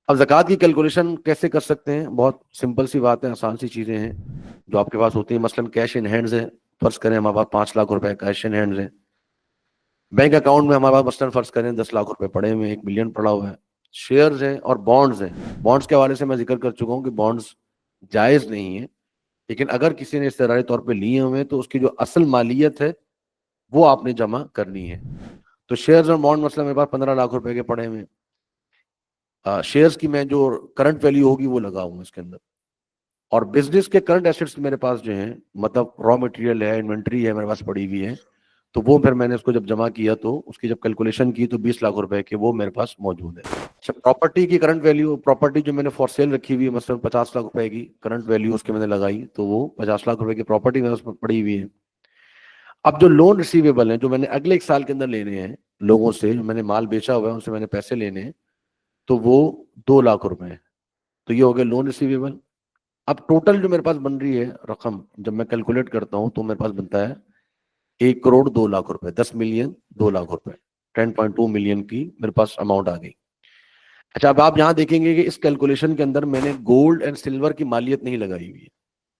اب زکوٰۃ کی کیلکولیشن کیسے کر سکتے ہیں؟ بہت سمپل سی بات ہے، آسان سی چیزیں ہیں جو آپ کے پاس ہوتی ہیں. مثلاً کیش ان ہینڈز ہے، فرض کریں ہمارے پاس 5 لاکھ روپے کیش ان ہینڈز ہیں. بینک اکاؤنٹ میں ہمارے پاس مثلاً فرض کریں 10 لاکھ روپے پڑے ہوئے ہیں، 1 ملین پڑا ہوا ہے. شیئرز ہیں اور بانڈز ہیں. بانڈز کے حوالے سے میں ذکر کر چکا ہوں کہ بانڈز جائز نہیں ہے، لیکن اگر کسی نے استدرائی طور پہ لیے ہوئے تو اس کی جو اصل مالیت ہے وہ آپ نے جمع کرنی ہے. تو شیئرز اور بانڈ مثلا میرے پاس 15 لاکھ روپے کے پڑے ہوئے ہیں. شیئرز کی میں جو کرنٹ ویلیو ہوگی وہ لگاؤں اس کے اندر، اور بزنس کے کرنٹ ایسٹس میرے پاس جو ہیں، مطلب را مٹیریل ہے، انوینٹری ہے میرے پاس پڑی ہوئی ہے، تو وہ پھر میں نے اس کو جب جمع کیا تو اس کی جب کیلکولیشن کی تو 20 لاکھ روپے کے وہ میرے پاس موجود ہے. اچھا، پراپرٹی کی کرنٹ ویلیو، پراپرٹی جو میں نے فار سیل رکھی ہوئی ہے مثلا 50 لاکھ روپے کی کرنٹ ویلیو اس کے میں نے لگائی تو وہ 50 لاکھ روپے کی پراپرٹی میں اس میں پڑی ہوئی ہے. اب جو لون ریسیویبل ہیں جو میں نے اگلے 1 سال کے اندر لینے ہیں لوگوں سے، میں نے مال بیچا ہوا ہے ان سے میں نے پیسے لینے ہیں، تو وہ 2 لاکھ روپے ہیں. تو یہ ہو گیا لون ریسیویبل. اب ٹوٹل جو میرے پاس بن رہی ہے رقم جب میں کیلکولیٹ کرتا ہوں تو میرے پاس بنتا ہے 1 کروڑ 2 لاکھ روپے، 10 ملین 2 لاکھ روپے، 10.2 ملین کی میرے پاس اماؤنٹ آ گئی. اچھا، اب آپ یہاں دیکھیں گے کہ اس کیلکولیشن کے اندر میں نے گولڈ اینڈ سلور کی مالیت نہیں لگائی ہوئی ہے.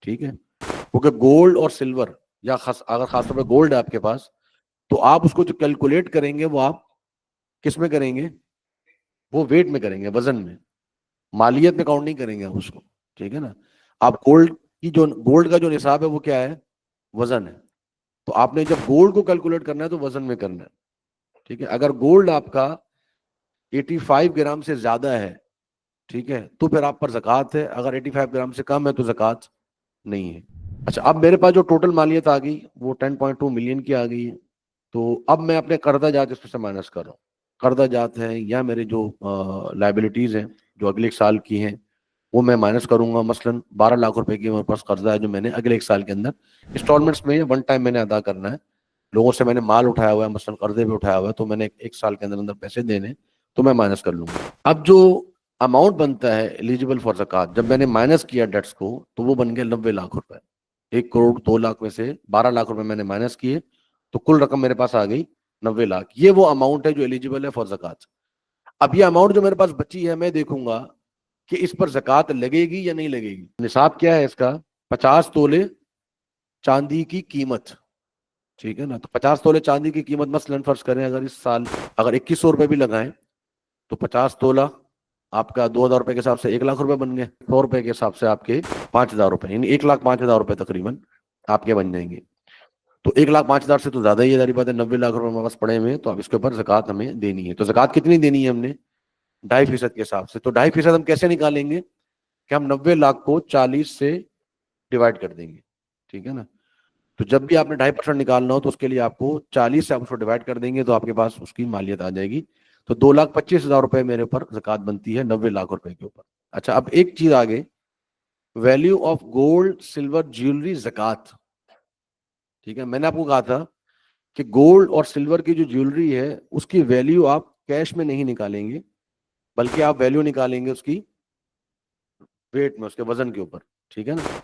ٹھیک ہے، کیونکہ گولڈ اور سلور یا اگر خاص طور پہ گولڈ ہے آپ کے پاس تو آپ اس کو جو کیلکولیٹ کریں گے وہ آپ کس میں کریں گے؟ وہ ویٹ میں کریں گے، وزن میں، مالیت میں کاؤنٹ نہیں کریں گے آپ اس کو. ٹھیک ہے نا. آپ گولڈ کا جو نصاب ہے وہ کیا ہے؟ وزن ہے. تو آپ نے جب گولڈ کو کیلکولیٹ کرنا ہے تو وزن میں کرنا ہے. ٹھیک ہے، اگر گولڈ آپ کا 85 گرام سے زیادہ ہے، ٹھیک ہے، تو پھر آپ پر زکوٰۃ ہے. اگر 85 گرام سے کم ہے تو زکوٰۃ نہیں ہے. اچھا، اب میرے پاس جو ٹوٹل مالیت آ گئی وہ 10.2 ملین کی آ گئی ہے. تو اب میں اپنے قرضہ جات اس سے مائنس کر رہا ہوں. قرضہ جات ہیں یا میرے جو لائبلٹیز ہیں جو اگلے 1 سال کی ہیں وہ میں مائنس کروں گا. مثلاً 12 لاکھ روپے کی میرے پاس قرضہ ہے جو میں نے اگلے 1 سال کے اندر انسٹالمنٹس میں ون ٹائم میں نے ادا کرنا ہے. لوگوں سے میں نے مال اٹھایا ہوا ہے، مثلاً قرضے پہ اٹھایا ہوا ہے، تو میں نے 1 سال کے اندر پیسے دینے تو میں مائنس کر لوں گا. اب جو اماؤنٹ بنتا ہے ایلیجیبل فار زکوٰۃ جب میں نے مائنس کیا ڈیٹس کو تو وہ بن گیا 90 لاکھ روپے. 1 کروڑ 2 لاکھ میں سے 12 لاکھ روپے میں نے مائنس کیے تو کل رقم میرے پاس آ گئی 90 لاکھ. یہ وہ اماؤنٹ ہے جو ایلیجیبل ہے فار زکوٰۃ. اب یہ اماؤنٹ جو میرے پاس بچی ہے میں دیکھوں گا کہ اس پر زکوٰۃ لگے گی یا نہیں لگے گی. نصاب کیا ہے اس کا؟ 50 تولے چاندی کی قیمت. ٹھیک ہے نا. تو 50 تولے چاندی کی قیمت مثلاً فرض کریں اگر اس سال اگر 2100 روپے بھی لگائیں تو 50 تولہ آپ کا 2000 روپے کے حساب سے 1 لاکھ روپے بن گئے. 100 روپے کے حساب سے آپ کے 5000 روپے، یعنی 1,05,000 روپے تقریباً آپ کے بن جائیں گے. تو 1,05,000 سے تو زیادہ ہی ہے، ظاہر بات ہے. 90 لاکھ روپے ہمارے پاس پڑے ہوئے ہیں تو اب اس کے اوپر زکوٰۃ ہمیں دینی ہے. تو زکوٰۃ کتنی دینی ہے ہم نے؟ 2.5% کے حساب سے. تو 2.5% ہم کیسے نکالیں گے کہ ہم 90 لاکھ کو 40 سے ڈیوائڈ کر دیں گے. ٹھیک ہے نا. تو جب بھی آپ نے 2.5% نکالنا ہو تو اس کے لیے آپ کو 40 سے آپ اس کو ڈیوائڈ کر دیں گے تو آپ کے پاس اس کی مالیت آ جائے گی. تو 2,25,000 روپے میرے اوپر زکوٰۃ بنتی ہے 90 لاکھ روپے کے اوپر. اچھا، اب ایک چیز آگے، value of gold silver jewellery زکوٰۃ. ٹھیک ہے، میں نے آپ کو کہا تھا کہ گولڈ اور سلور کی جو جیولری ہے اس کی ویلیو آپ کیش میں نہیں نکالیں گے بلکہ آپ ویلیو نکالیں گے اس کی ویٹ میں، اس کے وزن کے اوپر. ٹھیک ہے نا.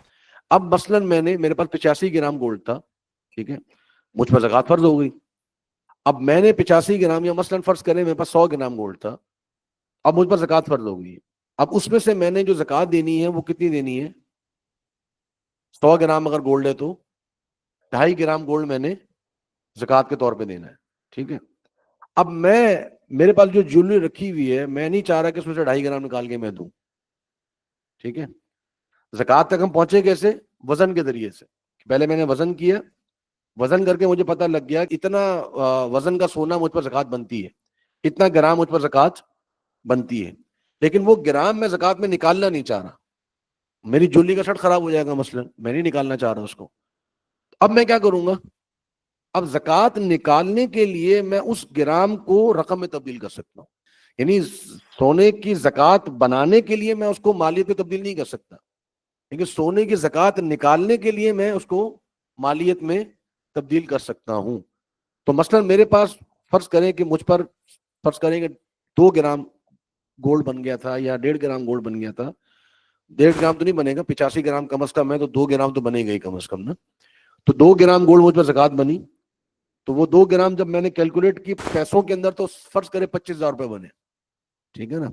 اب مثلاً میرے پاس 85 گرام گولڈ تھا، ٹھیک ہے، مجھ پر زکوٰۃ فرض ہو گئی. اب میں نے 85 گرام یا مثلاً فرض کریں میرے پاس 100 گرام گولڈ تھا، اب مجھ پر زکوٰۃ فرض ہو گئی. اب اس میں سے میں نے جو زکوٰۃ دینی ہے وہ کتنی دینی ہے؟ 100 گرام اگر گولڈ ہے تو 2.5 گرام گولڈ میں نے زکوٰۃ کے طور پہ دینا ہے. ٹھیک ہے. اب میرے پاس جو جیولری رکھی ہوئی ہے میں نہیں چاہ رہا کہ اس میں سے 2.5 گرام نکال کے میں دوں. ٹھیک ہے. زکوٰۃ تک ہم پہنچے کیسے؟ وزن کے ذریعے سے. پہلے میں نے وزن کیا، وزن کر کے مجھے پتہ لگ گیا اتنا وزن کا سونا مجھ پر زکوٰۃ بنتی ہے، اتنا گرام مجھ پر زکوٰۃ بنتی ہے. لیکن وہ گرام میں زکوٰۃ میں نکالنا نہیں چاہ رہا. میری جولی کا سیٹ خراب ہو جائے گا مثلا، میں نہیں نکالنا چاہ رہا اس کو. اب میں کیا کروں گا؟ اب زکوٰۃ نکالنے کے لیے میں اس گرام کو رقم میں تبدیل کر سکتا ہوں. یعنی سونے کی زکوٰۃ بنانے کے لیے میں اس کو مالیت میں تبدیل نہیں کر سکتا، لیکن سونے کی زکوٰۃ نکالنے کے لیے میں اس کو مالیت میں تبدیل کر سکتا ہوں. تو مثلا میرے پاس فرض کریں کہ مجھ پر فرض کریں کہ 2 گرام گولڈ بن گیا تھا یا 1.5 گرام گولڈ بن گیا تھا. 1.5 گرام تو نہیں بنے گا، 85 گرام کم از کم ہے تو 2 گرام تو بنے گا ہی کم از کم نا. تو 2 گرام گولڈ مجھ پر زکوٰۃ بنی تو وہ 2 گرام جب میں نے کیلکولیٹ کی پیسوں کے اندر تو فرض کرے 25,000 روپے بنے. ٹھیک ہے نا.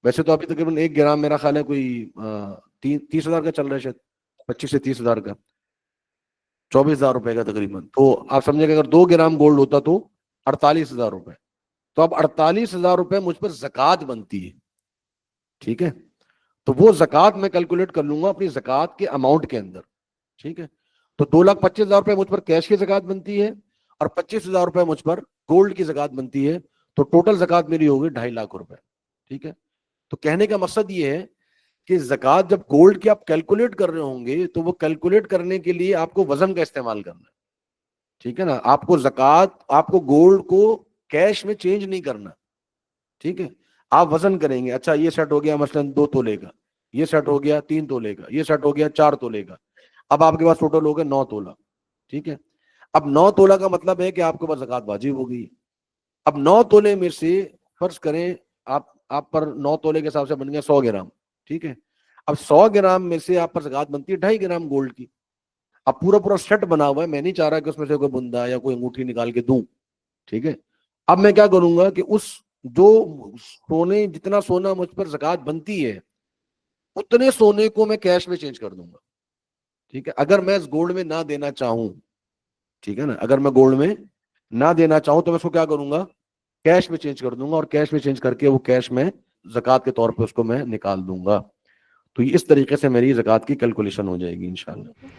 ویسے تو ابھی تقریباً 1 گرام میرا خیال ہے کوئی 30,000 کا چل رہا ہے شاید، 25 سے 30,000 کا، 24,000 روپے کا تقریباً. تو آپ سمجھے کہ اگر 2 گرام گولڈ ہوتا تو 48,000 روپے. تو اب 48,000 روپے مجھ پر زکوٰۃ بنتی ہے. ٹھیک ہے، تو وہ زکوٰۃ میں کیلکولیٹ کر لوں گا اپنی زکوٰۃ کے اماؤنٹ کے اندر. ٹھیک ہے، تو 2,25,000 روپے مجھ پر کیش کی زکوٰۃ بنتی ہے اور 25,000 روپے مجھ پر گولڈ کی زکوٰۃ بنتی ہے. تو ٹوٹل زکوٰۃ میری ہوگی 2.5 لاکھ روپے. ٹھیک ہے، تو کہنے کا مقصد یہ ہے کہ زکوٰۃ جب گولڈ کی آپ کیلکولیٹ کر رہے ہوں گے تو وہ کیلکولیٹ کرنے کے لیے آپ کو وزن کا استعمال کرنا ہے. ٹھیک ہے نا، آپ کو زکوٰۃ، آپ کو گولڈ کو کیش میں چینج نہیں کرنا. ٹھیک ہے، آپ وزن کریں گے، اچھا یہ سیٹ ہو گیا مثلاً 2 تولے کا، یہ سیٹ ہو گیا 3 تولے کا، یہ سیٹ ہو گیا 4 تولے کا. اب آپ کے پاس ٹوٹل ہو گیا 9 تولہ. ٹھیک ہے، اب 9 تولہ کا مطلب ہے کہ آپ کے پاس زکوٰۃ واجب ہو گئی. اب 9 تولے میں سے فرض کریں آپ پر 9 تولے کے حساب سے بن گیا 100 گرام. ٹھیک ہے، اب 100 گرام میں سے آپ پر زکوٰۃ بنتی ہے 2.5 گرام گولڈ کی. اب پورا پورا سیٹ بنا ہوا ہے، میں نہیں چاہ رہا کہ اس میں سے کوئی بندہ یا کوئی انگوٹھی نکال کے دوں. ٹھیک ہے، اب میں کیا کروں گا کہ اس جو سونے، جتنا سونا مجھ پر زکوٰۃ بنتی ہے اتنے سونے کو میں کیش میں چینج کر دوں گا. ٹھیک ہے، اگر میں اس گولڈ میں نہ دینا چاہوں، ٹھیک ہے نا، اگر میں گولڈ میں نہ دینا چاہوں تو میں اس کو کیا کروں گا، کیش میں چینج کر دوں گا، اور کیش میں چینج کر کے وہ کیش میں زکوٰۃ کے طور پہ اس کو میں نکال دوں گا. تو اس طریقے سے میری زکوٰۃ کی کیلکولیشن ہو جائے گی انشاءاللہ.